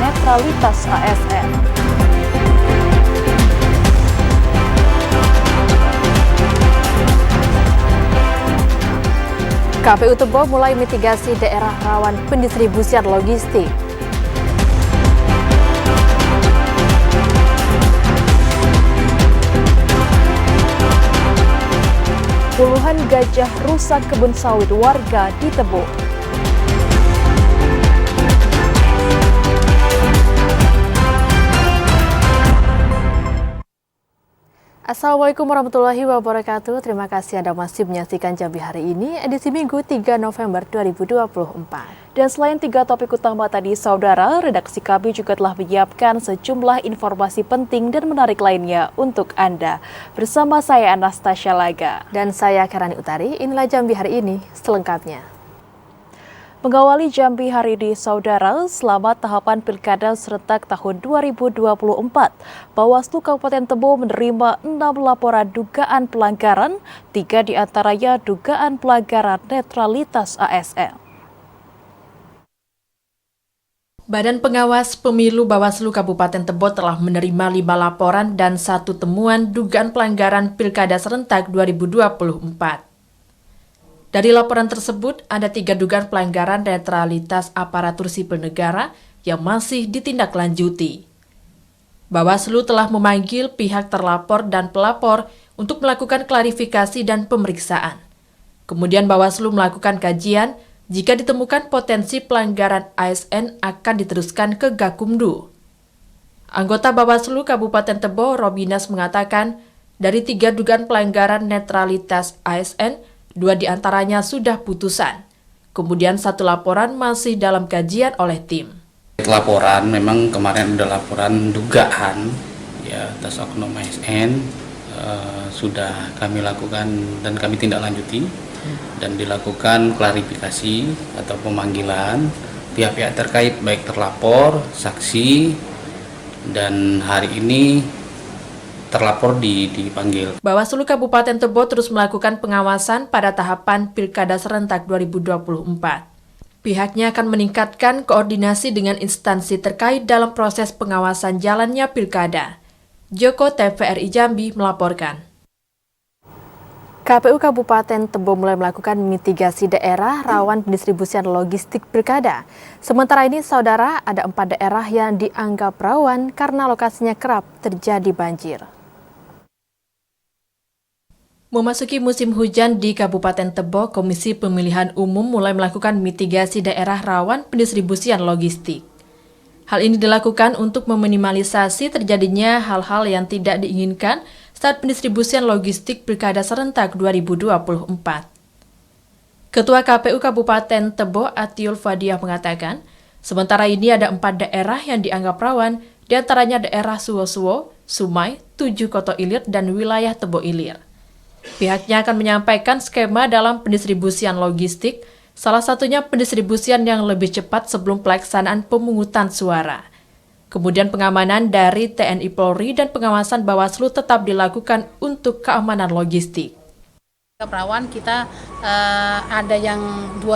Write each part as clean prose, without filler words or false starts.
netralitas ASN. KPU Tebo mulai mitigasi daerah rawan pendistribusian logistik. Puluhan gajah rusak kebun sawit warga di Tebo. Assalamualaikum warahmatullahi wabarakatuh. Terima kasih Anda masih menyaksikan Jambi hari ini, edisi Minggu 3 November 2024. Dan selain 3 topik utama tadi, saudara, redaksi kami juga telah menyiapkan sejumlah informasi penting dan menarik lainnya untuk Anda. Bersama saya Anastasia Laga. Dan saya Karani Utari, inilah Jambi hari ini selengkapnya. Mengawali Jambi hari ini, saudara, selama tahapan Pilkada serentak tahun 2024, Bawaslu Kabupaten Tebo menerima 6 laporan dugaan pelanggaran, 3 diantaranya dugaan pelanggaran netralitas ASN. Badan Pengawas Pemilu Bawaslu Kabupaten Tebo telah menerima 5 laporan dan 1 temuan dugaan pelanggaran Pilkada serentak 2024. Dari laporan tersebut, ada 3 dugaan pelanggaran netralitas aparatur sipil negara yang masih ditindaklanjuti. Bawaslu telah memanggil pihak terlapor dan pelapor untuk melakukan klarifikasi dan pemeriksaan. Kemudian Bawaslu melakukan kajian, jika ditemukan potensi pelanggaran ASN akan diteruskan ke Gakumdu. Anggota Bawaslu Kabupaten Tebo, Robinas, mengatakan, dari 3 dugaan pelanggaran netralitas ASN, 2 diantaranya sudah putusan. Kemudian 1 laporan masih dalam kajian oleh tim. Laporan memang kemarin ada laporan dugaan ya atas oknum ASN sudah kami lakukan dan kami tindak lanjuti dan dilakukan klarifikasi atau pemanggilan pihak-pihak terkait baik terlapor, saksi, dan hari ini terlapor dipanggil. Bawaslu Kabupaten Tebo terus melakukan pengawasan pada tahapan Pilkada serentak 2024. Pihaknya akan meningkatkan koordinasi dengan instansi terkait dalam proses pengawasan jalannya Pilkada. Joko TVRI Jambi melaporkan. KPU Kabupaten Tebo mulai melakukan mitigasi daerah rawan pendistribusian logistik Pilkada. Sementara ini, saudara, ada 4 daerah yang dianggap rawan karena lokasinya kerap terjadi banjir. Memasuki musim hujan di Kabupaten Tebo, Komisi Pemilihan Umum mulai melakukan mitigasi daerah rawan pendistribusian logistik. Hal ini dilakukan untuk meminimalisasi terjadinya hal-hal yang tidak diinginkan saat pendistribusian logistik Pilkada serentak 2024. Ketua KPU Kabupaten Tebo, Atiul Fadiah, mengatakan, sementara ini ada 4 daerah yang dianggap rawan, diantaranya daerah Suwo-Suwo, Sumai, 7 Koto Ilir, dan wilayah Tebo Ilir. Pihaknya akan menyampaikan skema dalam pendistribusian logistik, salah satunya pendistribusian yang lebih cepat sebelum pelaksanaan pemungutan suara. Kemudian pengamanan dari TNI Polri dan pengawasan Bawaslu tetap dilakukan untuk keamanan logistik. Rawan kita ada yang 2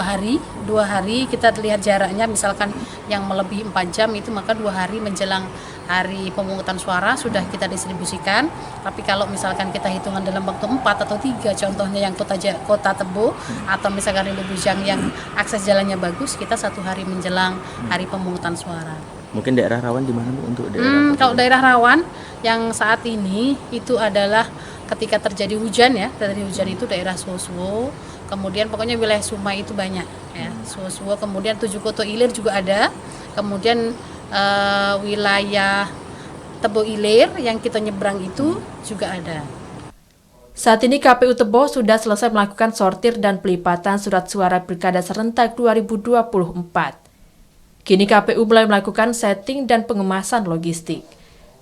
hari kita lihat jaraknya, misalkan yang melebihi 4 jam itu maka 2 hari menjelang hari pemungutan suara sudah kita distribusikan. Tapi kalau misalkan kita hitungan dalam waktu 4 atau 3, contohnya yang kota Tebo atau misalkan Rindu Bujang yang akses jalannya bagus, kita 1 hari menjelang hari pemungutan suara. Mungkin daerah rawan di mana Bu untuk daerah? Kalau daerah rawan yang saat ini itu adalah ketika terjadi hujan ya, dari hujan itu daerah Suwo-Suwo, kemudian pokoknya wilayah Sumai itu banyak ya, Suwo-Suwo, kemudian 7 Koto Ilir juga ada, kemudian wilayah Tebo Ilir yang kita nyebrang itu juga ada. Saat ini KPU Tebo sudah selesai melakukan sortir dan pelipatan surat suara Pilkada serentak 2024. Kini KPU mulai melakukan setting dan pengemasan logistik.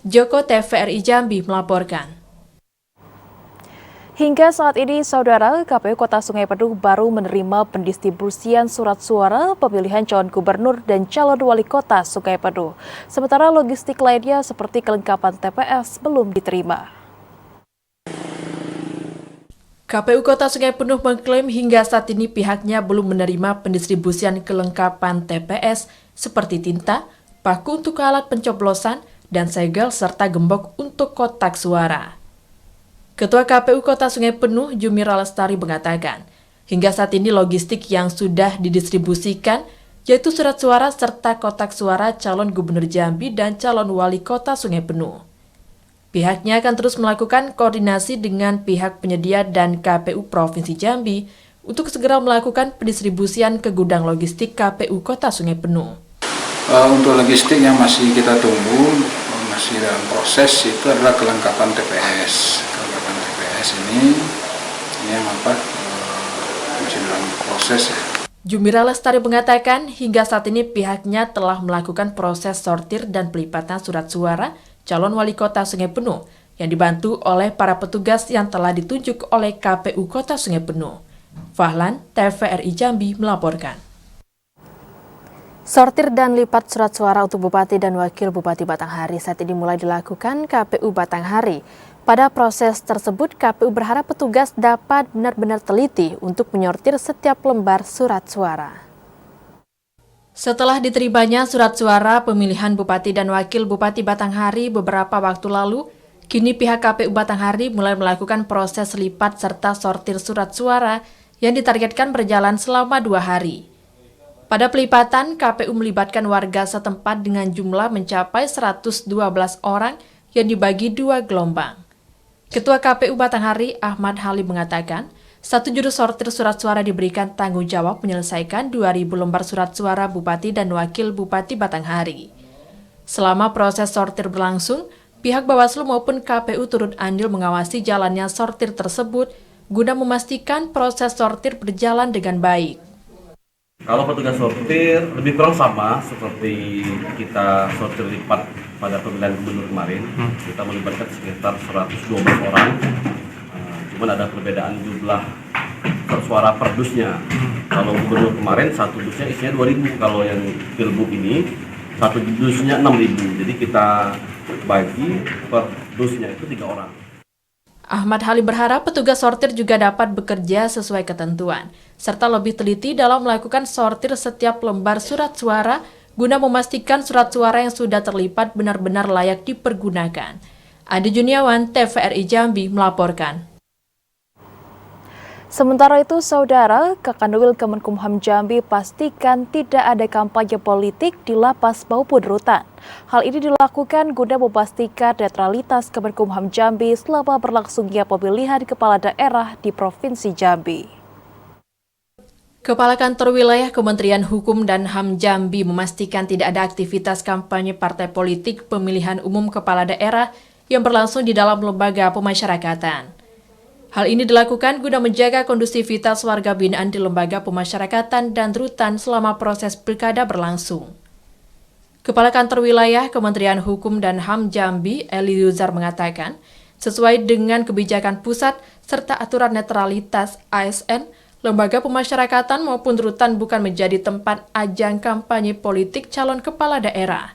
Joko TVRI Jambi melaporkan. Hingga saat ini, saudara, KPU Kota Sungai Penuh baru menerima pendistribusian surat suara pemilihan calon gubernur dan calon wali kota Sungai Penuh. Sementara logistik lainnya seperti kelengkapan TPS belum diterima. KPU Kota Sungai Penuh mengklaim hingga saat ini pihaknya belum menerima pendistribusian kelengkapan TPS seperti tinta, paku untuk alat pencoblosan, dan segel serta gembok untuk kotak suara. Ketua KPU Kota Sungai Penuh, Jumira Lestari mengatakan, hingga saat ini logistik yang sudah didistribusikan yaitu surat suara serta kotak suara calon gubernur Jambi dan calon wali kota Sungai Penuh. Pihaknya akan terus melakukan koordinasi dengan pihak penyedia dan KPU Provinsi Jambi untuk segera melakukan pendistribusian ke gudang logistik KPU Kota Sungai Penuh. Untuk logistik yang masih kita tunggu, masih dalam proses, itu adalah kelengkapan TPS. Kelengkapan TPS ini yang masih dalam proses ya. Jumira Lestari mengatakan hingga saat ini pihaknya telah melakukan proses sortir dan pelipatan surat suara calon wali kota Sungai Penuh yang dibantu oleh para petugas yang telah ditunjuk oleh KPU Kota Sungai Penuh. Fahlan, TVRI Jambi melaporkan. Sortir dan lipat surat suara untuk Bupati dan Wakil Bupati Batanghari saat ini mulai dilakukan KPU Batanghari. Pada proses tersebut, KPU berharap petugas dapat benar-benar teliti untuk menyortir setiap lembar surat suara. Setelah diterimanya surat suara pemilihan Bupati dan Wakil Bupati Batanghari beberapa waktu lalu, kini pihak KPU Batanghari mulai melakukan proses lipat serta sortir surat suara yang ditargetkan berjalan selama 2 hari. Pada pelipatan, KPU melibatkan warga setempat dengan jumlah mencapai 112 orang yang dibagi 2 gelombang. Ketua KPU Batanghari, Ahmad Halim mengatakan, satu juru sortir surat suara diberikan tanggung jawab menyelesaikan 2.000 lembar surat suara Bupati dan Wakil Bupati Batanghari. Selama proses sortir berlangsung, pihak Bawaslu maupun KPU turut andil mengawasi jalannya sortir tersebut guna memastikan proses sortir berjalan dengan baik. Kalau petugas sortir lebih kurang sama seperti kita sortir lipat pada pemilihan gubernur kemarin, kita melibatkan sekitar 112 orang. Cuman ada perbedaan jumlah suara per dusnya. Kalau gubernur kemarin satu dusnya isinya 2.000, kalau yang pilgub ini satu dusnya 6.000. Jadi kita bagi per dusnya itu 3 orang. Ahmad Halim berharap petugas sortir juga dapat bekerja sesuai ketentuan, serta lebih teliti dalam melakukan sortir setiap lembar surat suara guna memastikan surat suara yang sudah terlipat benar-benar layak dipergunakan. Adi Juniawan, TVRI Jambi melaporkan. Sementara itu, Saudara, Kakanwil Kemenkumham Jambi pastikan tidak ada kampanye politik di lapas maupun rutan. Hal ini dilakukan guna memastikan netralitas Kemenkumham Jambi selama berlangsungnya pemilihan kepala daerah di Provinsi Jambi. Kepala Kantor Wilayah Kementerian Hukum dan HAM Jambi memastikan tidak ada aktivitas kampanye partai politik pemilihan umum kepala daerah yang berlangsung di dalam lembaga pemasyarakatan. Hal ini dilakukan guna menjaga kondusivitas warga binaan di lembaga pemasyarakatan dan rutan selama proses pilkada berlangsung. Kepala Kantor Wilayah Kementerian Hukum dan HAM Jambi, Eli Yuzar mengatakan, sesuai dengan kebijakan pusat serta aturan netralitas ASN, lembaga pemasyarakatan maupun rutan bukan menjadi tempat ajang kampanye politik calon kepala daerah.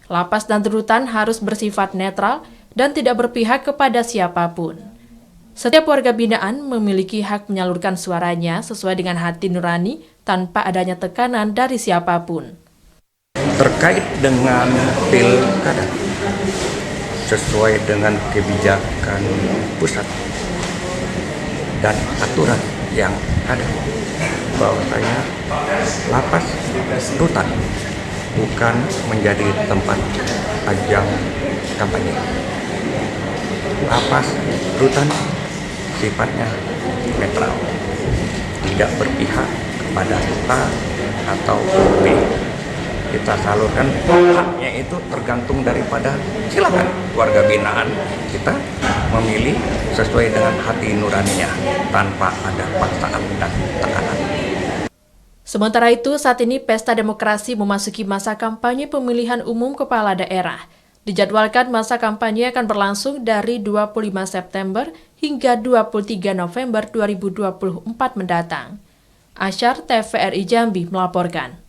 Lapas dan rutan harus bersifat netral dan tidak berpihak kepada siapapun. Setiap warga binaan memiliki hak menyalurkan suaranya sesuai dengan hati nurani tanpa adanya tekanan dari siapapun. Terkait dengan pilkada, sesuai dengan kebijakan pusat dan aturan yang ada, bahwasanya lapas rutan bukan menjadi tempat ajang kampanye. Lapas rutan sifatnya netral, tidak berpihak kepada A atau B. Kita salurkan haknya itu tergantung daripada silakan warga binaan kita memilih sesuai dengan hati nuraninya tanpa ada paksaan dan tekanan. Sementara itu, saat ini Pesta Demokrasi memasuki masa kampanye pemilihan umum kepala daerah. Dijadwalkan masa kampanye akan berlangsung dari 25 September hingga 23 November 2024 mendatang. Asyar, TVRI Jambi melaporkan.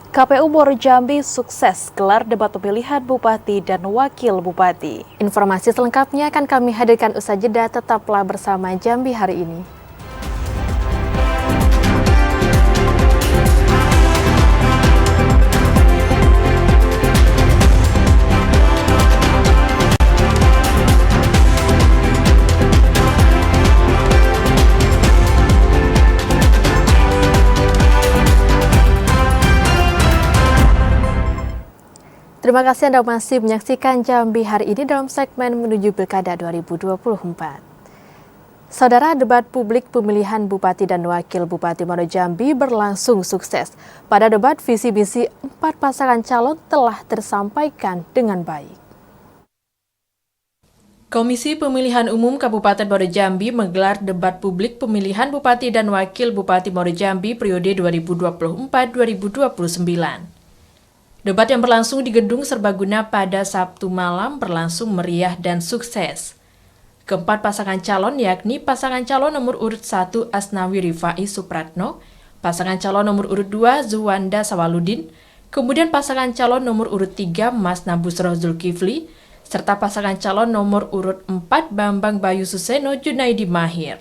KPU Muaro Jambi sukses gelar debat pemilihan Bupati dan Wakil Bupati. Informasi selengkapnya akan kami hadirkan usai jeda, tetaplah bersama Jambi hari ini. Terima kasih Anda masih menyaksikan Jambi hari ini dalam segmen menuju Pilkada 2024. Saudara, debat publik pemilihan Bupati dan Wakil Bupati Muaro Jambi berlangsung sukses. Pada debat, visi misi 4 pasangan calon telah tersampaikan dengan baik. Komisi Pemilihan Umum Kabupaten Muaro Jambi menggelar debat publik pemilihan Bupati dan Wakil Bupati Muaro Jambi periode 2024-2029. Debat yang berlangsung di Gedung Serbaguna pada Sabtu malam berlangsung meriah dan sukses. Keempat pasangan calon yakni pasangan calon nomor urut 1 Asnawi Rifai Supratno, pasangan calon nomor urut 2 Zuwanda Sawaludin, kemudian pasangan calon nomor urut 3 Mas Nabusroh Zulkifli, serta pasangan calon nomor urut 4 Bambang Bayu Suseno Junaidi Mahir.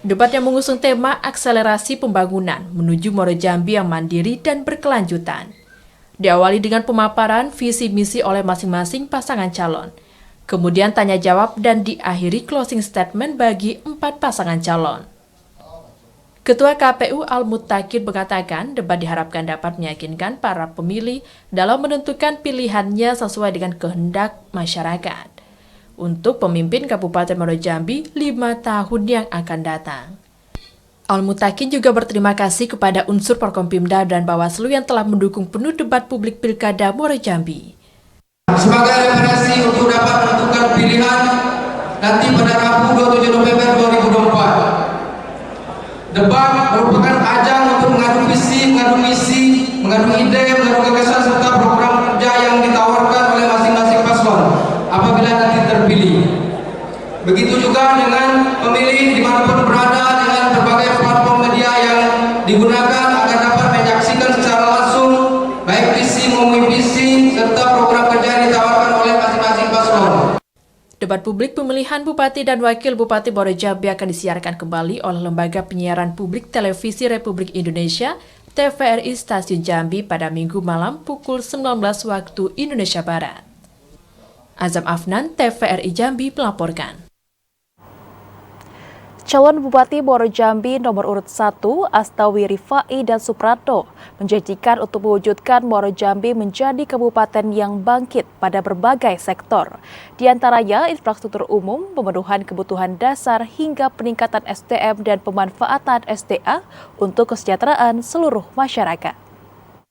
Debat yang mengusung tema akselerasi pembangunan menuju Muaro Jambi yang mandiri dan berkelanjutan. Diawali dengan pemaparan visi misi oleh masing-masing pasangan calon. Kemudian tanya jawab dan diakhiri closing statement bagi 4 pasangan calon. Ketua KPU Al-Muttaqin mengatakan debat diharapkan dapat meyakinkan para pemilih dalam menentukan pilihannya sesuai dengan kehendak masyarakat untuk pemimpin Kabupaten Muaro Jambi 5 tahun yang akan datang. Al-Muttaqin juga berterima kasih kepada unsur Forkompimda dan Bawaslu yang telah mendukung penuh debat publik Pilkada Muaro Jambi. Sebagai referensi untuk dapat menentukan pilihan nanti pada Rabu 27 November 2024. Debat merupakan ajang untuk mengadu visi, mengadu misi, mengadu ide, mengadu gagasan serta program kerja yang ditawarkan oleh masing-masing paslon apabila nanti terpilih. Begitu juga dengan pemilih dimanapun berada dengan berbagai platform media yang digunakan agar dapat menyaksikan secara langsung baik visi maupun visi serta program kerja yang ditawarkan oleh masing-masing paslon. Debat publik pemilihan Bupati dan Wakil Bupati Muaro Jambi akan disiarkan kembali oleh Lembaga Penyiaran Publik Televisi Republik Indonesia TVRI Stasiun Jambi pada Minggu malam pukul 19 waktu Indonesia Barat. Azam Afnan, TVRI Jambi melaporkan. Calon Bupati Muaro Jambi nomor urut 1 Asnawi Rifai dan Supratno menjanjikan untuk mewujudkan Muaro Jambi menjadi kabupaten yang bangkit pada berbagai sektor. Di antaranya infrastruktur umum, pemenuhan kebutuhan dasar hingga peningkatan SDM dan pemanfaatan SDA untuk kesejahteraan seluruh masyarakat.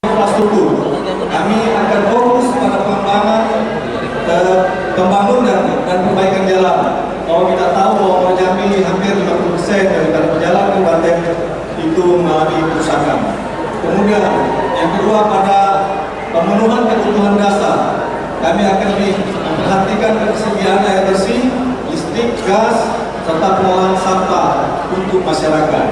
Infrastruktur, kami akan fokus pada pengembangan pembangunan dan perbaikan jalan. Kalau kita tahu bahwa Muaro Jambi hampir 50% daripada jalan kabupaten itu mengalami kerusakan. Kemudian yang kedua pada pemenuhan kebutuhan dasar, kami akan memperhatikan ketersediaan air bersih, listrik, gas, serta pengolahan sampah untuk masyarakat.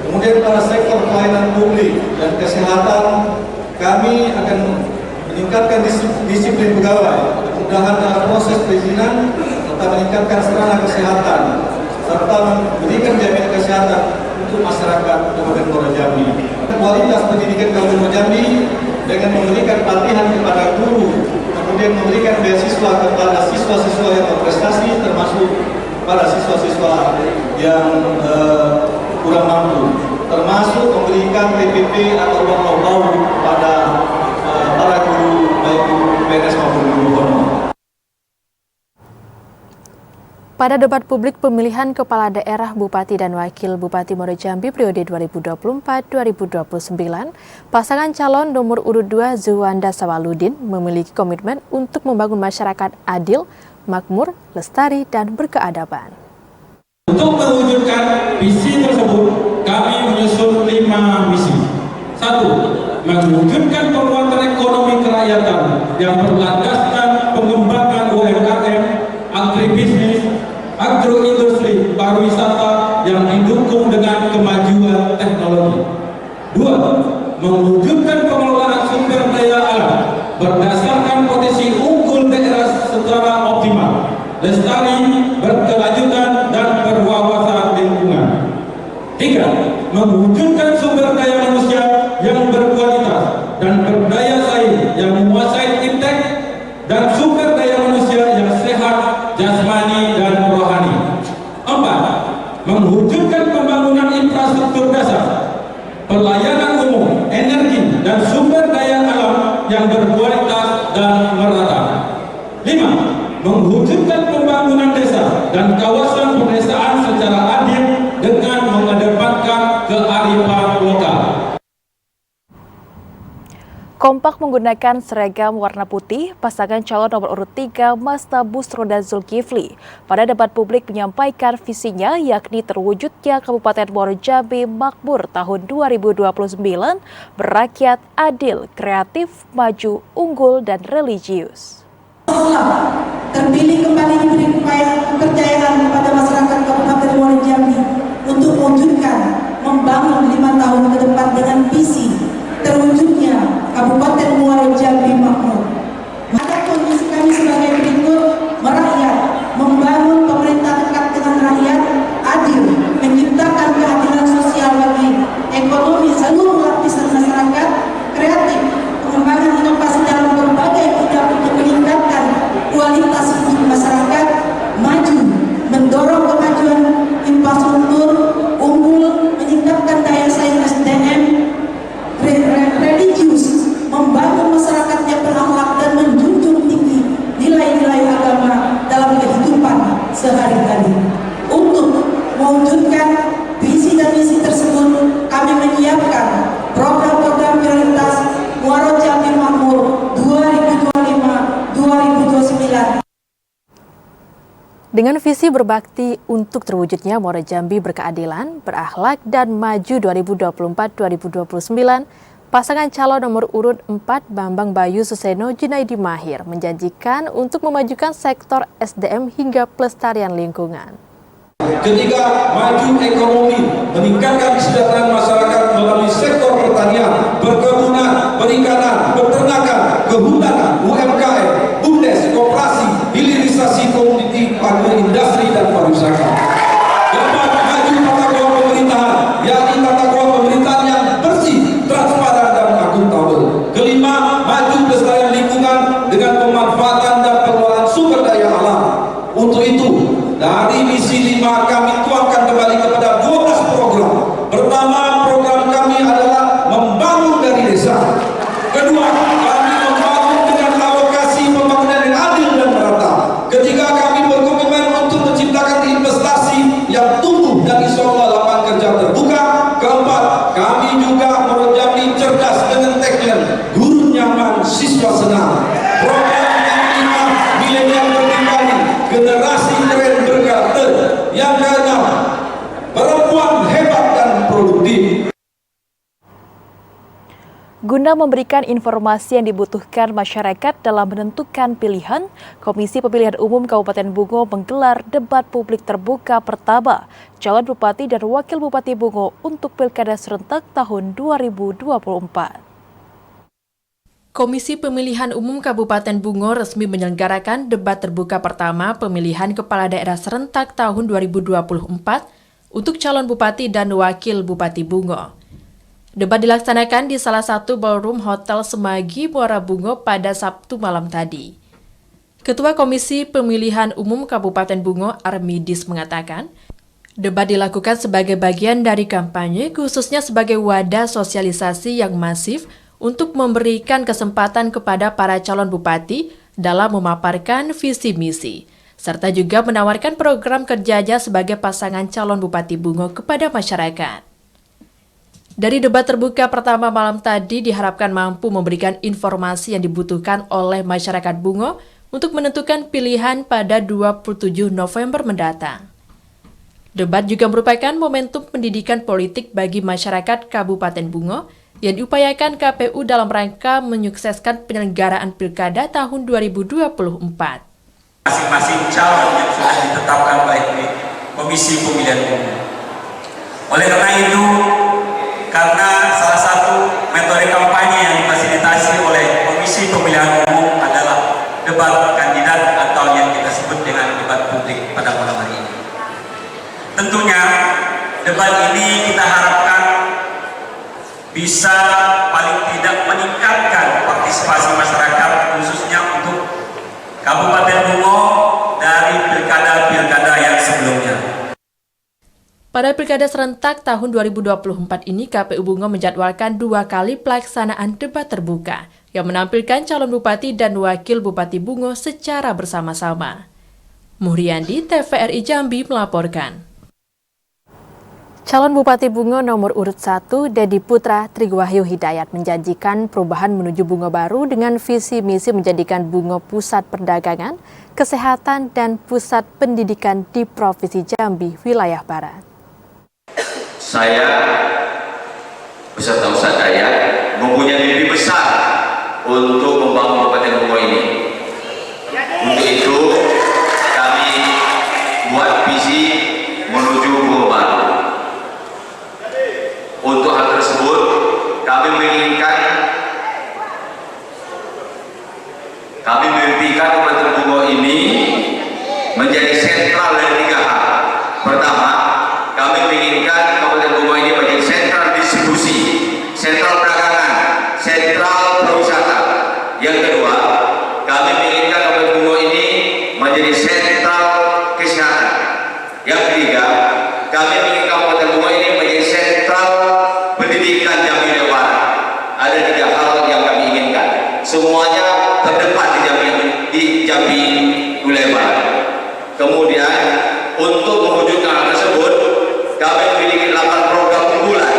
Kemudian pada sektor pelayanan publik dan kesehatan, kami akan meningkatkan disiplin pegawai, kemudahan dalam proses perizinan, serta meningkatkan sarana kesehatan, serta memberikan jaminan kesehatan untuk masyarakat Kabupaten Muaro Jambi. Kualitas pendidikan Kabupaten Muaro Jambi dengan memberikan pelatihan kepada guru, kemudian memberikan beasiswa kepada siswa-siswa yang berprestasi, termasuk pada siswa-siswa yang kurang mampu, termasuk memberikan PPP atau uang bau pada para guru baik guru PNS maupun guru honor. Pada debat publik pemilihan Kepala Daerah Bupati dan Wakil Bupati Muaro Jambi periode 2024-2029, pasangan calon nomor urut 2 Zuwanda Sawaludin memiliki komitmen untuk membangun masyarakat adil, makmur, lestari, dan berkeadaban. Untuk mewujudkan visi tersebut, kami menyusun 5 misi. 1. Mewujudkan penguatan ekonomi kerakyatan yang berlandaskan pengembangan UMKM, agribisnis, agroindustri, pariwisata yang didukung dengan kemajuan teknologi. 2. Mewujudkan pengelolaan sumber daya alam berdasarkan potensi unggul daerah secara optimal, lestari, berkelanjutan, dan berwawasan lingkungan. 3. Mewujudkan sumber daya manusia yang berkualitas dan berdaya saing yang menguasai iptek dan sumber daya manusia yang sehat, jasmani, dan rohani. 4. Mewujudkan pembangunan infrastruktur dasar, pelayanan umum, energi, dan sumber daya alam yang berkualitas dan merata. 5. Mewujudkan pembangunan desa dan kawasan pedesaan secara adil dengan mengedepankan kearifan lokal. Kompak menggunakan seragam warna putih, pasangan calon nomor urut 3 Mas Tabus Roda Zulkifli pada debat publik menyampaikan visinya yakni terwujudnya Kabupaten Muaro Jambi Makmur tahun 2029, berakyat, adil, kreatif, maju, unggul, dan religius. Setelah terpilih kembali diberi kepercayaan kepada masyarakat Kabupaten Muaro Jambi untuk mewujudkan membangun 5 tahun ke depan dengan visi terwujudnya Kabupaten Muaro Jambi Makmur. Maka kondisi kami sebagai berikut: merakyat, membangun pemerintah dekat dengan rakyat, adil, menciptakan keadilan sosial bagi ekonomi seluruh lapisan masyarakat, kreatif, pengembangan inovasi dalam berbagai bidang untuk meningkatkan kualitas hidup masyarakat, maju, mendorong kemajuan infrastruktur, unggul, meningkatkan daya saing SDM, religius, membangun masyarakat yang berakhlak dan menjunjung tinggi nilai-nilai agama dalam kehidupan sehari-hari. Untuk mewujudkan visi dan misi tersebut, kami menyiapkan program-program prioritas Muaro Jambi Makmur 2025-2029. Dengan visi berbakti untuk terwujudnya Muaro Jambi berkeadilan, berakhlak, dan maju 2024-2029, pasangan calon nomor urut 4 Bambang Bayu Suseno Junaidi Mahir menjanjikan untuk memajukan sektor SDM hingga pelestarian lingkungan. Ketiga, maju ekonomi, meningkatkan kesejahteraan masyarakat melalui sektor pertanian, perkebunan, perikanan, peternakan, kehutanan, UMKM, BUMDes, koperasi, hilirisasi komoditi, agroindustri, dan pariwisata. Keempat, maju tata kelola pemerintahan, yakni tata kelola pemerintahan yang bersih, transparan, dan akuntabel. Kelima, maju pelestarian lingkungan dengan pemanfaatan dan pengelolaan sumber daya alam. Untuk itu, dari misi 5 kami tuangkan kembali kepada 12 program. Pertama, program kami adalah membangun dari desa. Kedua, kami membangun dengan alokasi pembangunan yang adil dan merata. Ketiga, kami berkomitmen untuk menciptakan investasi yang tumbuh dan insya Allah lapangan kerja terbuka. Keempat, kami juga Muaro Jambi cerdas dengan tagline guru nyaman, siswa senang. Program yang kelima, milenial berdikari, generasi keren berkarakter. Yang keenam, perempuan hebat dan produktif. Guna memberikan informasi yang dibutuhkan masyarakat dalam menentukan pilihan, Komisi Pemilihan Umum Kabupaten Bungo menggelar debat publik terbuka pertama calon Bupati dan Wakil Bupati Bungo untuk Pilkada serentak tahun 2024. Komisi Pemilihan Umum Kabupaten Bungo resmi menyelenggarakan debat terbuka pertama pemilihan kepala daerah serentak tahun 2024 untuk calon Bupati dan Wakil Bupati Bungo. Debat dilaksanakan di salah satu ballroom Hotel Semagi, Muara Bungo pada Sabtu malam tadi. Ketua Komisi Pemilihan Umum Kabupaten Bungo, Armidis, mengatakan, debat dilakukan sebagai bagian dari kampanye, khususnya sebagai wadah sosialisasi yang masif untuk memberikan kesempatan kepada para calon bupati dalam memaparkan visi misi, serta juga menawarkan program kerjanya sebagai pasangan calon Bupati Bungo kepada masyarakat. Dari debat terbuka pertama malam tadi diharapkan mampu memberikan informasi yang dibutuhkan oleh masyarakat Bungo untuk menentukan pilihan pada 27 November mendatang. Debat juga merupakan momentum pendidikan politik bagi masyarakat Kabupaten Bungo yang diupayakan KPU dalam rangka menyukseskan penyelenggaraan Pilkada tahun 2024. Masing-masing calon yang sudah ditetapkan oleh Komisi Pemilihan Umum. Oleh karena itu, karena salah satu metode kampanye yang difasilitasi oleh Komisi Pemilihan Umum adalah debat kandidat atau yang kita sebut dengan debat publik pada malam hari ini. Tentunya debat ini kita harapkan bisa paling tidak meningkatkan partisipasi masyarakat khususnya untuk Kabupaten Bungo dari pilkada-pilkada yang sebelumnya. Pada Pilkada serentak tahun 2024 ini, KPU Bungo menjadwalkan 2 kali pelaksanaan debat terbuka, yang menampilkan calon bupati dan wakil Bupati Bungo secara bersama-sama. Muhriandi, TVRI Jambi melaporkan. Calon Bupati Bungo nomor urut 1, Dedi Putra Trigwahyu Hidayat menjanjikan perubahan menuju Bungo baru dengan visi misi menjadikan Bungo pusat perdagangan, kesehatan, dan pusat pendidikan di Provinsi Jambi, wilayah Barat. Saya beserta Ustaz Dayat mempunyai mimpi besar untuk membangun Kabupaten Bungo ini. Untuk itu kami buat visi menuju Bungo baru. Untuk hal tersebut, kami memimpikan Kabupaten Bungo ini menjadi sentral dari 3 hal. Pertama, kami menginginkan Kabupaten Bungo ini menjadi sentral distribusi, sentral perdagangan, sentral pariwisata. Yang kedua, kami menginginkan Kabupaten Bungo ini menjadi sentral kesehatan. Yang ketiga, kami menginginkan Kabupaten Bungo ini menjadi sentral pendidikan Jambi Barat. Ada 3 hal yang kami inginkan. Semuanya terdepan di Jambi wilayah Barat. Kemudian untuk mewujudkan hal tersebut, kami memiliki 8 program unggulan.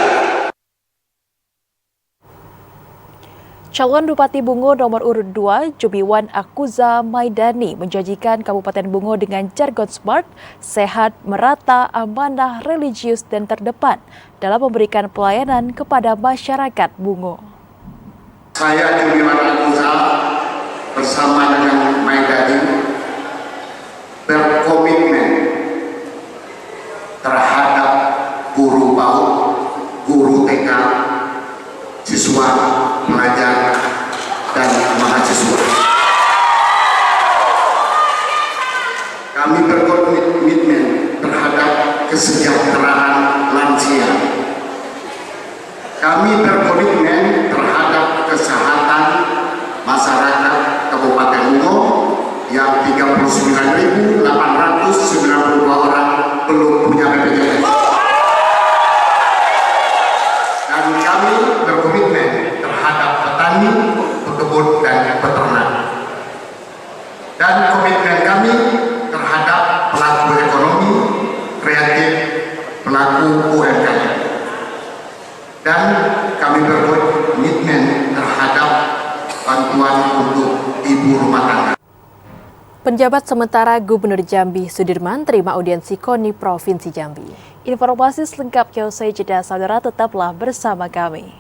Calon Bupati Bungo nomor urut 2, Jumiwan Akuza Maidani menjanjikan Kabupaten Bungo dengan jargon smart, sehat, merata, amanah, religius, dan terdepan dalam memberikan pelayanan kepada masyarakat Bungo. Saya Jumiwan Akuza bersama dengan Maidani berkomitmen terhadap guru PAUD, guru TK, siswa, pelajar, dan mahasiswa. Kami berkomitmen terhadap kesejahteraan lansia. Kami berkomitmen terhadap kesehatan masyarakat Kabupaten Bungo yang 39.892 orang belum punya BPJS. Dan kami berkomitmen terhadap petani, pekebun, dan peternak. Dan komitmen kami terhadap pelaku ekonomi, kreatif, pelaku UMKM. Dan kami berkomitmen terhadap bantuan untuk ibu rumah tangga. Penjabat sementara Gubernur Jambi Sudirman terima audiensi KONI Provinsi Jambi. Informasi selengkapnya usai jeda, saudara, tetaplah bersama kami.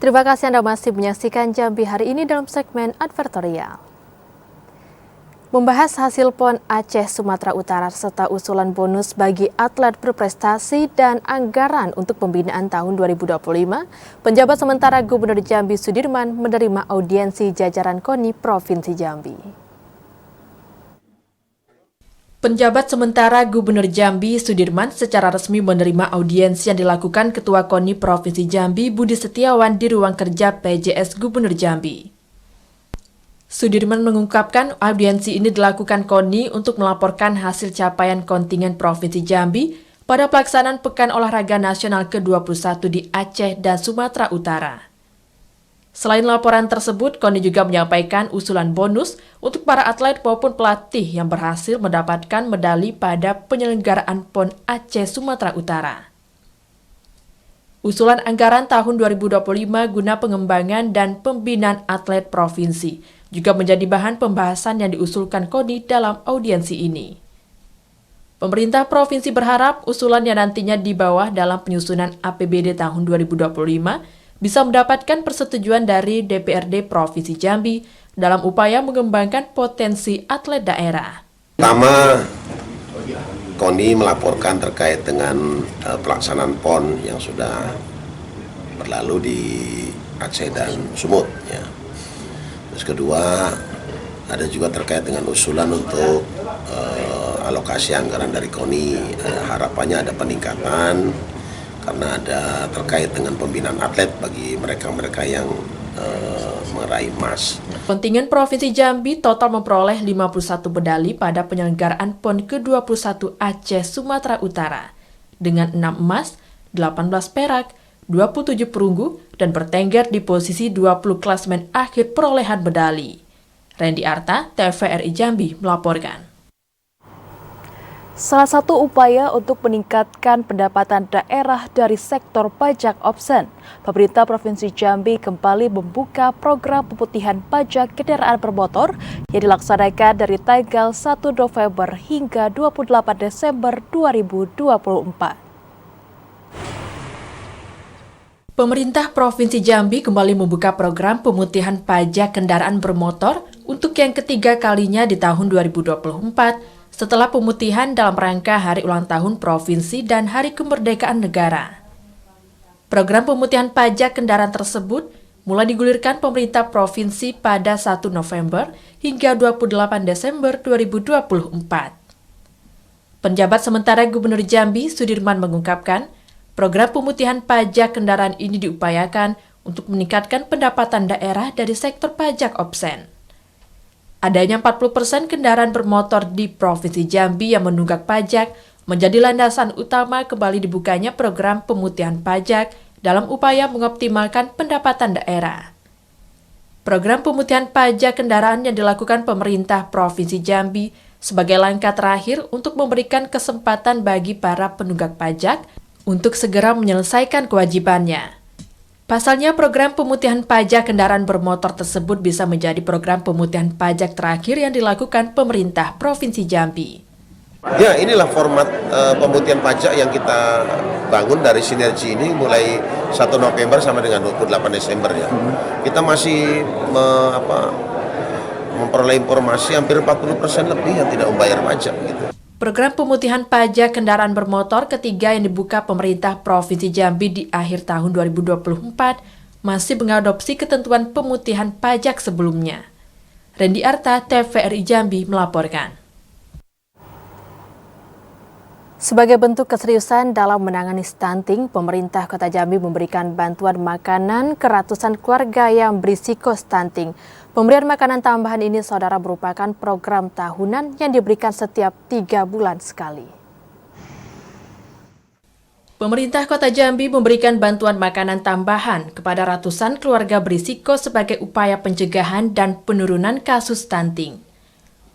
Terima kasih Anda masih menyaksikan Jambi hari ini dalam segmen advertorial. Membahas hasil PON Aceh Sumatera Utara serta usulan bonus bagi atlet berprestasi dan anggaran untuk pembinaan tahun 2025, penjabat sementara Gubernur Jambi Sudirman menerima audiensi jajaran KONI Provinsi Jambi. Penjabat sementara Gubernur Jambi Sudirman secara resmi menerima audiensi yang dilakukan Ketua KONI Provinsi Jambi Budi Setiawan di ruang kerja PJS Gubernur Jambi. Sudirman mengungkapkan audiensi ini dilakukan KONI untuk melaporkan hasil capaian kontingen Provinsi Jambi pada pelaksanaan Pekan Olahraga Nasional ke-21 di Aceh dan Sumatera Utara. Selain laporan tersebut, KONI juga menyampaikan usulan bonus untuk para atlet maupun pelatih yang berhasil mendapatkan medali pada penyelenggaraan PON Aceh Sumatera Utara. Usulan anggaran tahun 2025 guna pengembangan dan pembinaan atlet provinsi juga menjadi bahan pembahasan yang diusulkan KONI dalam audiensi ini. Pemerintah provinsi berharap usulan yang nantinya di bawah dalam penyusunan APBD tahun 2025 bisa mendapatkan persetujuan dari DPRD Provinsi Jambi dalam upaya mengembangkan potensi atlet daerah. Pertama, KONI melaporkan terkait dengan pelaksanaan PON yang sudah berlalu di Aceh dan Sumut. Ya. Terus kedua, ada juga terkait dengan usulan untuk alokasi anggaran dari KONI. Harapannya ada peningkatan karena ada terkait dengan pembinaan atlet bagi mereka-mereka yang meraih emas. Kontingen Provinsi Jambi total memperoleh 51 medali pada penyelenggaraan PON ke-21 Aceh Sumatera Utara dengan 6 emas, 18 perak, 27 perunggu, dan bertengger di posisi 20 klasemen akhir perolehan medali. Randy Arta, TVRI Jambi melaporkan. Salah satu upaya untuk meningkatkan pendapatan daerah dari sektor pajak opsen, pemerintah Provinsi Jambi kembali membuka program pemutihan pajak kendaraan bermotor yang dilaksanakan dari tanggal 1 November hingga 28 Desember 2024. Pemerintah Provinsi Jambi kembali membuka program pemutihan pajak kendaraan bermotor untuk yang ketiga kalinya di tahun 2024 setelah pemutihan dalam rangka Hari Ulang Tahun Provinsi dan Hari Kemerdekaan Negara. Program pemutihan pajak kendaraan tersebut mulai digulirkan pemerintah provinsi pada 1 November hingga 28 Desember 2024. Penjabat sementara Gubernur Jambi, Sudirman, mengungkapkan, program pemutihan pajak kendaraan ini diupayakan untuk meningkatkan pendapatan daerah dari sektor pajak opsen. Adanya 40% kendaraan bermotor di Provinsi Jambi yang menunggak pajak menjadi landasan utama kembali dibukanya program pemutihan pajak dalam upaya mengoptimalkan pendapatan daerah. Program pemutihan pajak kendaraan yang dilakukan pemerintah Provinsi Jambi sebagai langkah terakhir untuk memberikan kesempatan bagi para penunggak pajak untuk segera menyelesaikan kewajibannya. Pasalnya, program pemutihan pajak kendaraan bermotor tersebut bisa menjadi program pemutihan pajak terakhir yang dilakukan pemerintah Provinsi Jambi. Ya, inilah format pemutihan pajak yang kita bangun dari sinergi ini mulai 1 November sampai dengan 28 Desember ya. Kita masih memperoleh informasi hampir 40% lebih yang tidak membayar pajak gitu. Program pemutihan pajak kendaraan bermotor ketiga yang dibuka pemerintah Provinsi Jambi di akhir tahun 2024 masih mengadopsi ketentuan pemutihan pajak sebelumnya. Randy Arta, TVRI Jambi melaporkan. Sebagai bentuk keseriusan dalam menangani stunting, pemerintah Kota Jambi memberikan bantuan makanan ke ratusan keluarga yang berisiko stunting. Pemberian makanan tambahan ini, saudara, merupakan program tahunan yang diberikan setiap 3 bulan sekali. Pemerintah Kota Jambi memberikan bantuan makanan tambahan kepada ratusan keluarga berisiko sebagai upaya pencegahan dan penurunan kasus stunting.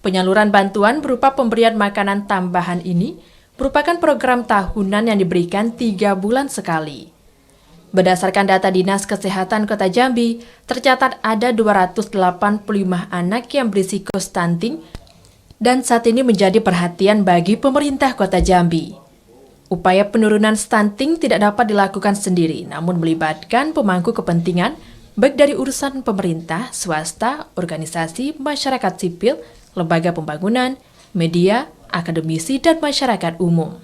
Penyaluran bantuan berupa pemberian makanan tambahan ini merupakan program tahunan yang diberikan 3 bulan sekali. Berdasarkan data Dinas Kesehatan Kota Jambi, tercatat ada 285 anak yang berisiko stunting dan saat ini menjadi perhatian bagi pemerintah Kota Jambi. Upaya penurunan stunting tidak dapat dilakukan sendiri, namun melibatkan pemangku kepentingan, baik dari urusan pemerintah, swasta, organisasi, masyarakat sipil, lembaga pembangunan, media, akademisi, dan masyarakat umum.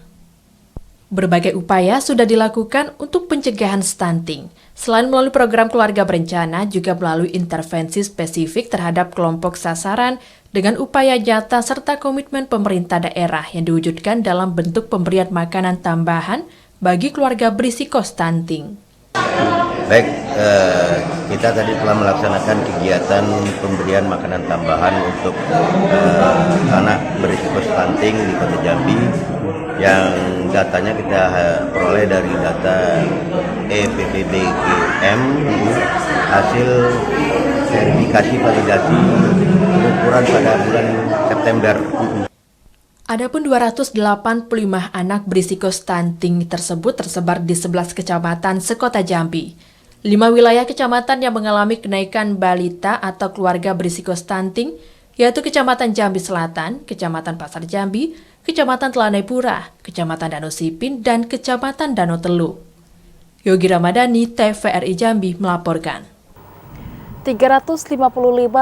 Berbagai upaya sudah dilakukan untuk pencegahan stunting. Selain melalui program keluarga berencana, juga melalui intervensi spesifik terhadap kelompok sasaran dengan upaya nyata serta komitmen pemerintah daerah yang diwujudkan dalam bentuk pemberian makanan tambahan bagi keluarga berisiko stunting. Baik, kita tadi telah melaksanakan kegiatan pemberian makanan tambahan untuk anak berisiko stunting di Kota Jambi yang datanya kita peroleh dari data EPPBGM hasil verifikasi validasi pengukuran pada bulan September. Adapun 285 anak berisiko stunting tersebut tersebar di 11 kecamatan sekota Jambi. 5 wilayah kecamatan yang mengalami kenaikan balita atau keluarga berisiko stunting, yaitu Kecamatan Jambi Selatan, Kecamatan Pasar Jambi, Kecamatan Telanai Pura, Kecamatan Danau Sipin, dan Kecamatan Danau Telu. Yogi Ramadhani, TVRI Jambi melaporkan. 355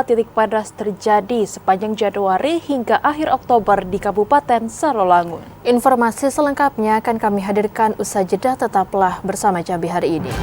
titik panas terjadi sepanjang Januari hingga akhir Oktober di Kabupaten Sarawangun. Informasi selengkapnya akan kami hadirkan usai jeda, tetaplah bersama Jambi hari ini.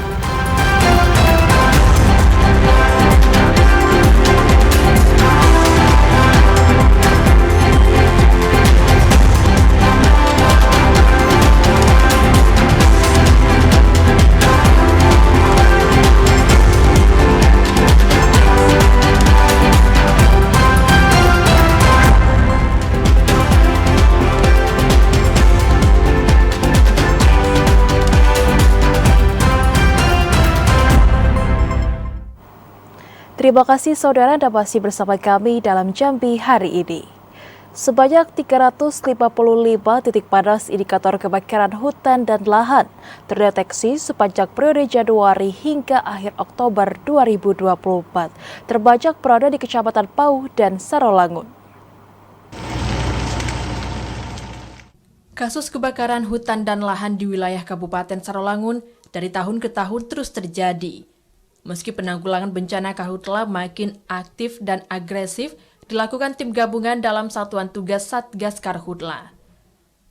Terima kasih saudara Anda masih bersama kami dalam Jambi hari ini. Sebanyak 355 titik panas indikator kebakaran hutan dan lahan terdeteksi sepanjang periode Januari hingga akhir Oktober 2024. Terbanyak berada di Kecamatan Pauh dan Sarolangun. Kasus kebakaran hutan dan lahan di wilayah Kabupaten Sarolangun dari tahun ke tahun terus terjadi. Meski penanggulangan bencana karhutla makin aktif dan agresif, dilakukan tim gabungan dalam Satuan Tugas Satgas Karhutla.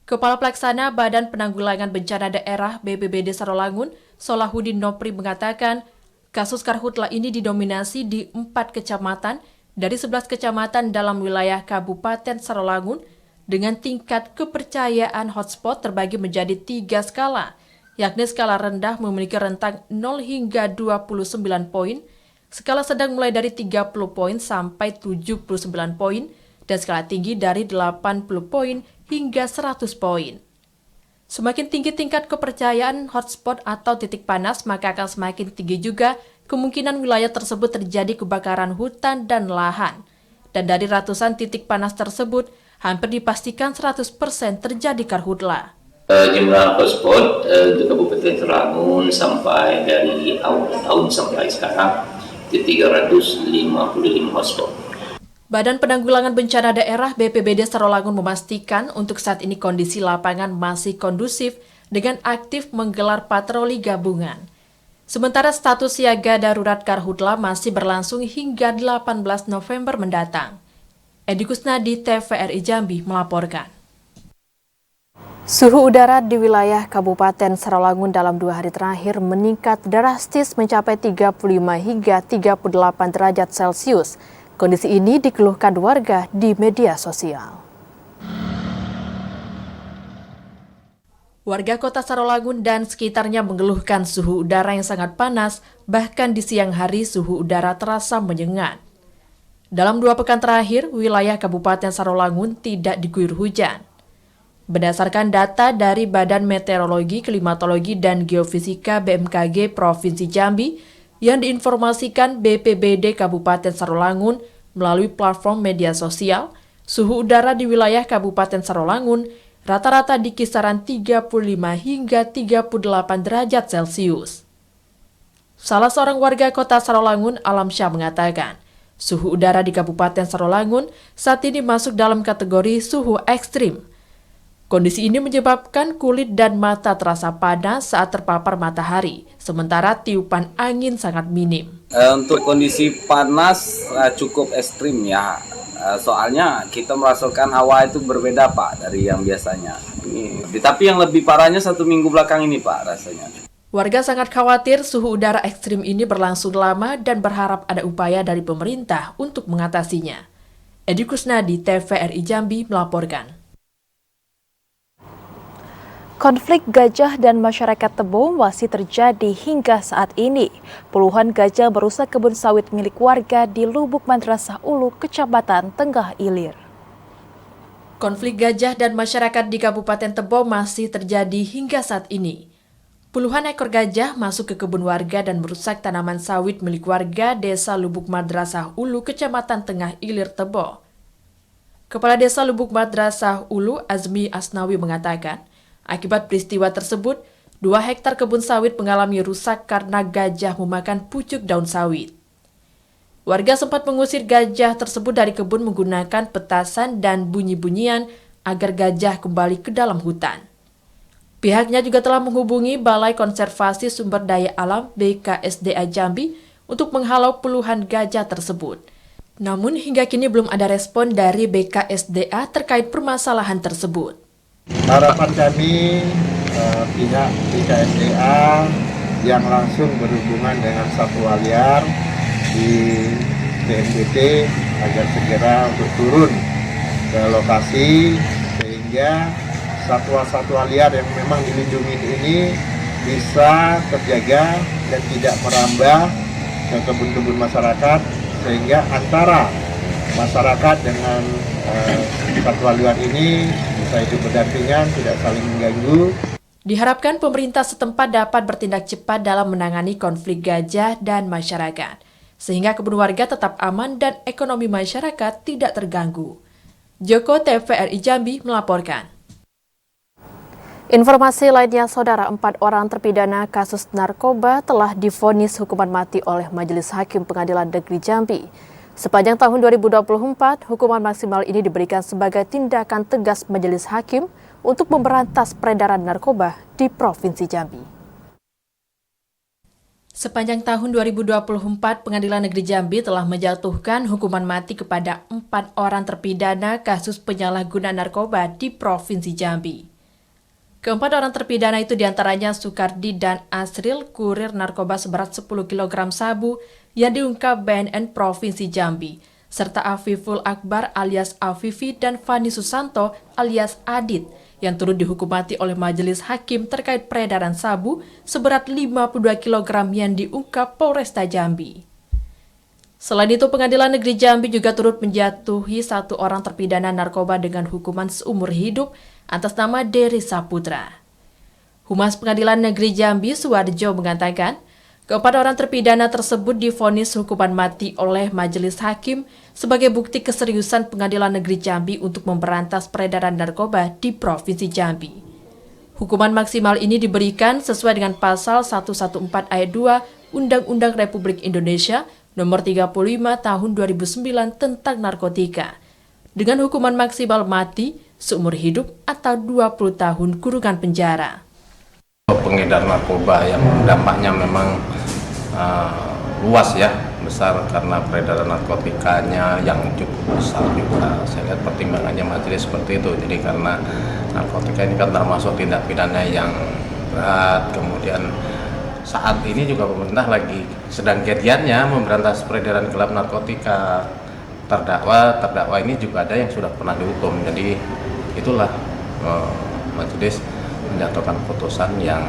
Kepala Pelaksana Badan Penanggulangan Bencana Daerah BPBD Sarolangun, Solahuddin Nopri mengatakan, kasus karhutla ini didominasi di 4 kecamatan dari 11 kecamatan dalam wilayah Kabupaten Sarolangun dengan tingkat kepercayaan hotspot terbagi menjadi 3 skala, yakni skala rendah memiliki rentang 0 hingga 29 poin, skala sedang mulai dari 30 poin sampai 79 poin, dan skala tinggi dari 80 poin hingga 100 poin. Semakin tinggi tingkat kepercayaan hotspot atau titik panas, maka akan semakin tinggi juga kemungkinan wilayah tersebut terjadi kebakaran hutan dan lahan. Dan dari ratusan titik panas tersebut, hampir dipastikan 100% terjadi karhutla. Jumlah hotspot di Kabupaten Sarolangun sampai dari awal tahun sampai sekarang di 355 hotspot. Badan Penanggulangan Bencana Daerah BPBD Sarolangun memastikan untuk saat ini kondisi lapangan masih kondusif dengan aktif menggelar patroli gabungan. Sementara status siaga darurat karhutla masih berlangsung hingga 18 November mendatang. Edi Kusnadi, TVRI Jambi melaporkan. Suhu udara di wilayah Kabupaten Sarolangun dalam 2 hari terakhir meningkat drastis mencapai 35 hingga 38 derajat Celcius. Kondisi ini dikeluhkan warga di media sosial. Warga kota Sarolangun dan sekitarnya mengeluhkan suhu udara yang sangat panas, bahkan di siang hari suhu udara terasa menyengat. Dalam 2 pekan terakhir, wilayah Kabupaten Sarolangun tidak diguyur hujan. Berdasarkan data dari Badan Meteorologi, Klimatologi, dan Geofisika BMKG Provinsi Jambi yang diinformasikan BPBD Kabupaten Sarolangun melalui platform media sosial, suhu udara di wilayah Kabupaten Sarolangun rata-rata di kisaran 35 hingga 38 derajat Celcius. Salah seorang warga kota Sarolangun, Alamsyah, mengatakan, suhu udara di Kabupaten Sarolangun saat ini masuk dalam kategori suhu ekstrim. Kondisi ini menyebabkan kulit dan mata terasa panas saat terpapar matahari, sementara tiupan angin sangat minim. Untuk kondisi panas cukup ekstrim ya, soalnya kita merasakan hawa itu berbeda Pak dari yang biasanya. Tapi yang lebih parahnya 1 minggu belakang ini Pak rasanya. Warga sangat khawatir suhu udara ekstrim ini berlangsung lama dan berharap ada upaya dari pemerintah untuk mengatasinya. Edi Kusnadi, TVRI Jambi melaporkan. Konflik gajah dan masyarakat Tebo masih terjadi hingga saat ini. Puluhan gajah merusak kebun sawit milik warga di Lubuk Madrasah Ulu, Kecamatan Tengah Ilir. Konflik gajah dan masyarakat di Kabupaten Tebo masih terjadi hingga saat ini. Puluhan ekor gajah masuk ke kebun warga dan merusak tanaman sawit milik warga Desa Lubuk Madrasah Ulu, Kecamatan Tengah Ilir, Tebo. Kepala Desa Lubuk Madrasah Ulu, Azmi Asnawi, mengatakan, akibat peristiwa tersebut, 2 hektar kebun sawit mengalami rusak karena gajah memakan pucuk daun sawit. Warga sempat mengusir gajah tersebut dari kebun menggunakan petasan dan bunyi-bunyian agar gajah kembali ke dalam hutan. Pihaknya juga telah menghubungi Balai Konservasi Sumber Daya Alam BKSDA Jambi untuk menghalau puluhan gajah tersebut. Namun hingga kini belum ada respon dari BKSDA terkait permasalahan tersebut. Harapan kami pihak BKSDA yang langsung berhubungan dengan satwa liar di BNPT agar segera untuk turun ke lokasi sehingga satwa-satwa liar yang memang dilindungi ini bisa terjaga dan tidak merambah ke kebun-kebun masyarakat sehingga antara masyarakat dengan satwa liar ini bisa hidup berdampingan, tidak saling mengganggu. Diharapkan pemerintah setempat dapat bertindak cepat dalam menangani konflik gajah dan masyarakat. sehingga kebun warga tetap aman dan ekonomi masyarakat tidak terganggu. Joko TVRI Jambi melaporkan. Informasi lainnya, Saudara, 4 orang terpidana kasus narkoba telah divonis hukuman mati oleh Majelis Hakim Pengadilan Negeri Jambi. Sepanjang tahun 2024, hukuman maksimal ini diberikan sebagai tindakan tegas Majelis Hakim untuk memberantas peredaran narkoba di Provinsi Jambi. Sepanjang tahun 2024, Pengadilan Negeri Jambi telah menjatuhkan hukuman mati kepada 4 orang terpidana kasus penyalahgunaan narkoba di Provinsi Jambi. Keempat orang terpidana itu diantaranya Sukardi dan Asril, kurir narkoba seberat 10 kg sabu yang diungkap BNN Provinsi Jambi, serta Afiful Akbar alias Afifi dan Fani Susanto alias Adit yang turut dihukum mati oleh Majelis Hakim terkait peredaran sabu seberat 52 kg yang diungkap Polresta Jambi. Selain itu, Pengadilan Negeri Jambi juga turut menjatuhi 1 orang terpidana narkoba dengan hukuman seumur hidup atas nama Dery Saputra. Humas Pengadilan Negeri Jambi, Suwarjo, mengatakan, keempat orang terpidana tersebut divonis hukuman mati oleh Majelis Hakim sebagai bukti keseriusan Pengadilan Negeri Jambi untuk memberantas peredaran narkoba di Provinsi Jambi. Hukuman maksimal ini diberikan sesuai dengan Pasal 114 Ayat 2 Undang-Undang Republik Indonesia Nomor 35 Tahun 2009 tentang narkotika, dengan hukuman maksimal mati, seumur hidup, atau 20 tahun kurungan penjara. Pengedar narkoba yang dampaknya memang luas ya, besar karena peredaran narkotikanya yang cukup besar juga. Saya lihat pertimbangannya majelis seperti itu. Jadi karena narkotika ini kan termasuk tindak pidana yang berat, kemudian saat ini juga pemerintah lagi sedang giat-giatnya memberantas peredaran gelap narkotika. Terdakwa ini juga ada yang sudah pernah dihukum. Jadi itulah majelis menjatuhkan putusan yang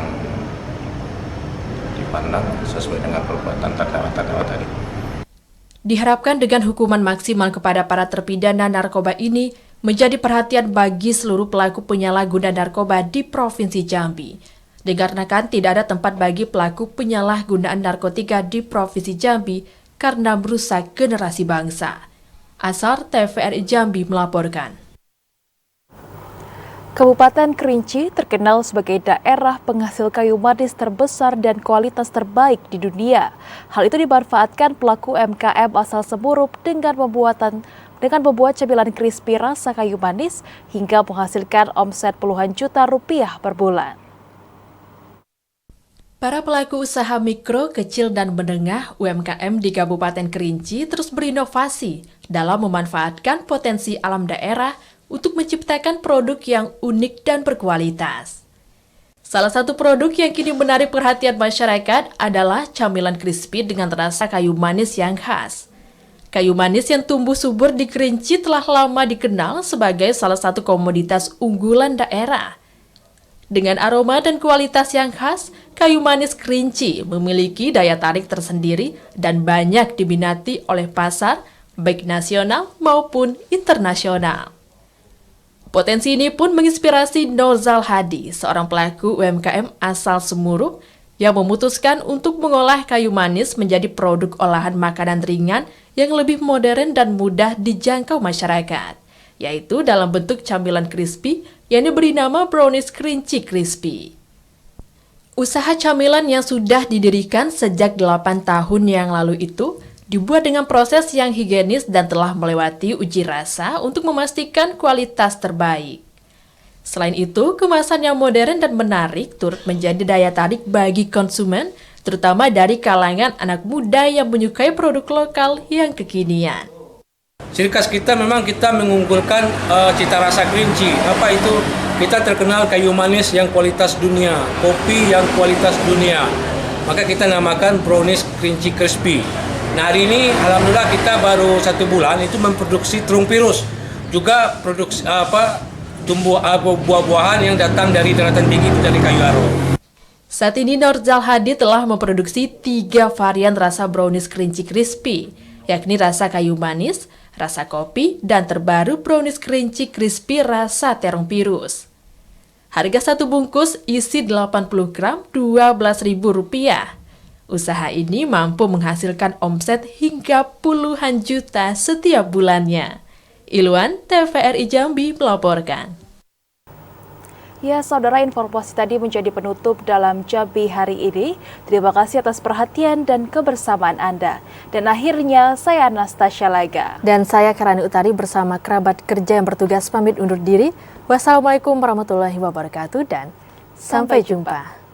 dipandang sesuai dengan perbuatan terdakwa tadi. Diharapkan dengan hukuman maksimal kepada para terpidana narkoba ini menjadi perhatian bagi seluruh pelaku penyalahguna narkoba di Provinsi Jambi. Dikarenakan tidak ada tempat bagi pelaku penyalahgunaan narkotika di Provinsi Jambi karena merusak generasi bangsa. Asar TVRI Jambi melaporkan. Kabupaten Kerinci terkenal sebagai daerah penghasil kayu manis terbesar dan kualitas terbaik di dunia. Hal itu dimanfaatkan pelaku UMKM asal Semurup dengan membuat camilan crispy rasa kayu manis hingga menghasilkan omset puluhan juta rupiah per bulan. Para pelaku usaha mikro, kecil, dan menengah UMKM di Kabupaten Kerinci terus berinovasi dalam memanfaatkan potensi alam daerah untuk menciptakan produk yang unik dan berkualitas. Salah satu produk yang kini menarik perhatian masyarakat adalah camilan crispy dengan rasa kayu manis yang khas. Kayu manis yang tumbuh subur di Kerinci telah lama dikenal sebagai salah satu komoditas unggulan daerah. Dengan aroma dan kualitas yang khas, kayu manis Kerinci memiliki daya tarik tersendiri dan banyak diminati oleh pasar, baik nasional maupun internasional. Potensi ini pun menginspirasi Nozal Hadi, seorang pelaku UMKM asal Semurup, yang memutuskan untuk mengolah kayu manis menjadi produk olahan makanan ringan yang lebih modern dan mudah dijangkau masyarakat, yaitu dalam bentuk camilan crispy yang diberi nama brownies Kerinci Crispy. Usaha camilan yang sudah didirikan sejak 8 tahun yang lalu itu dibuat dengan proses yang higienis dan telah melewati uji rasa untuk memastikan kualitas terbaik. Selain itu, kemasan yang modern dan menarik turut menjadi daya tarik bagi konsumen, terutama dari kalangan anak muda yang menyukai produk lokal yang kekinian. Ciri khas kita memang kita mengunggulkan cita rasa Kerinci. Apa itu? Kita terkenal kayu manis yang kualitas dunia, kopi yang kualitas dunia. Maka kita namakan brownies Kerinci Crispy. Nah, hari ini alhamdulillah kita baru 1 bulan itu memproduksi terung pirus. Juga produksi buah-buahan yang datang dari daratan tinggi itu dari kayu aro. Saat ini Nozal Hadi telah memproduksi 3 varian rasa brownies Kerinci Crispy, yakni rasa kayu manis, rasa kopi, dan terbaru brownies Kerinci Crispy rasa terong pirus. Harga 1 bungkus isi 80 gram Rp12.000. Usaha ini mampu menghasilkan omset hingga puluhan juta setiap bulannya. Ilwan, TVRI Jambi melaporkan. Ya, saudara, informasi tadi menjadi penutup dalam Jambi hari ini. Terima kasih atas perhatian dan kebersamaan Anda. Dan akhirnya, saya Anastasia Laga. Dan saya Karani Utari bersama kerabat kerja yang bertugas pamit undur diri. Wassalamualaikum warahmatullahi wabarakatuh dan sampai jumpa.